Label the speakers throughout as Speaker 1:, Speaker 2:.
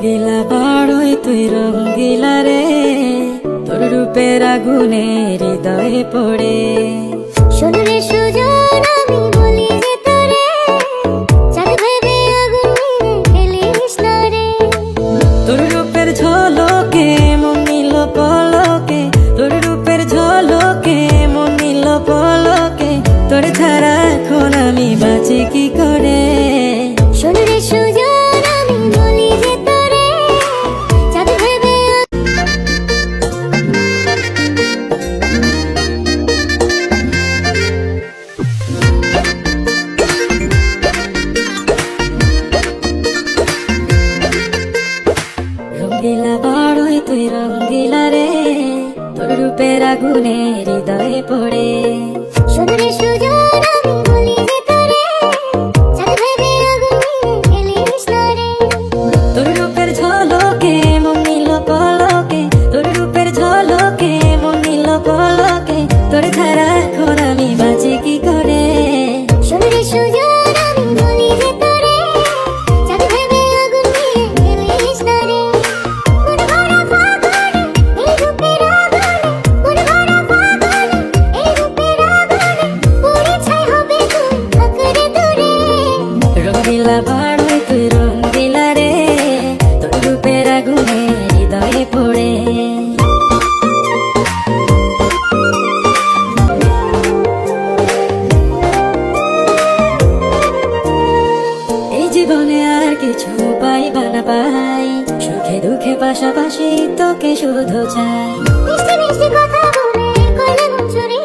Speaker 1: রঙ্গিলা বাড়ই তুই রঙ্গিলা রে, তোর রূপের আগুনে হৃদয়ে পড়ে।
Speaker 2: শোন রে সুজন আমি বলি যে তোরে, চাঁদ ভেবে আগুন নিয়ে ফেলিস না রে।
Speaker 1: তোর রূপের ঝলকে মন নিল পলকে, তোর রূপের ঝলকে মন নিল পলকে, তোর ছাড়া এখন আমি বাঁচি কি করে।
Speaker 2: শোন রে সুজন আমি বলি যে তোরে, চাঁদ ভেবে
Speaker 1: রঙ্গিলা বাড়ই তুই রঙ্গিলা রে, তোর রূপের আগুনে হৃদয়ে পড়ে।
Speaker 2: শোন রে সুজন আমি বলি যে তোরে, চাঁদ ভেবে আগুন নিয়ে ফেলিস না রে।
Speaker 1: তোর রূপের ঝলকে মন নিল পলকে, তোর রূপের ঝলকে মন নিল পলকে, তোর ছাড়া এখন আমি বাঁচি কি করে।
Speaker 2: শোন রে সুজন আমি বলি যে তোরে, চাঁদ ভেবে আগুন নিয়ে ফেলিস না রে। মন ভরা ফাগুনে এই রূপের আগুনে, মন ভরা ফাগুনে এই রূপের আগুনে, পুড়ে ছাই হবে তুই আঁকড়ে দূরে।
Speaker 1: রঙ্গিলা বাড়ই তুই রঙ্গিলা রে, তোর রূপের আগুনে হৃদয়ে পড়ে। এই জীবনে আর কিছু পাইবা না পাই, সুখে দুঃখে পাশাপাশি তোকে শুধু চাই।
Speaker 2: মিষ্টি মিষ্টি কথা বলে করলে মন চুরি,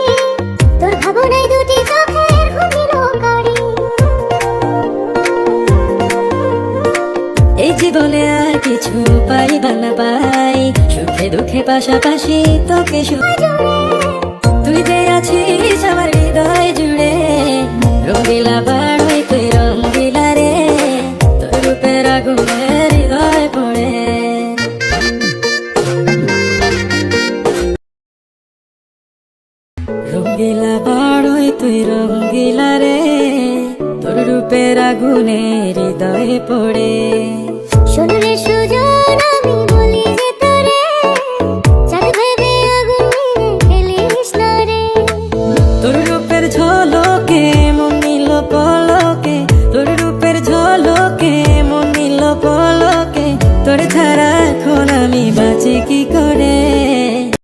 Speaker 2: তোর ভাবনায় দুটি চোখের ঘুমিল কারি।
Speaker 1: এই জীবনে আর কিছু পাইবা না পাই, সুখে দুঃখে পাশাপাশি তোকে তুই যে আছিস আমার হৃদয় জুড়ে। রঙ্গিলা বাড়ই তুই রঙ্গিলা রে, তোর রূপের আগুনে হৃদয় পড়ে। রঙ্গিলা বাড়ই তুই রঙ্গিলা রে, তোর রূপের আগুনে হৃদয়ে পড়ে।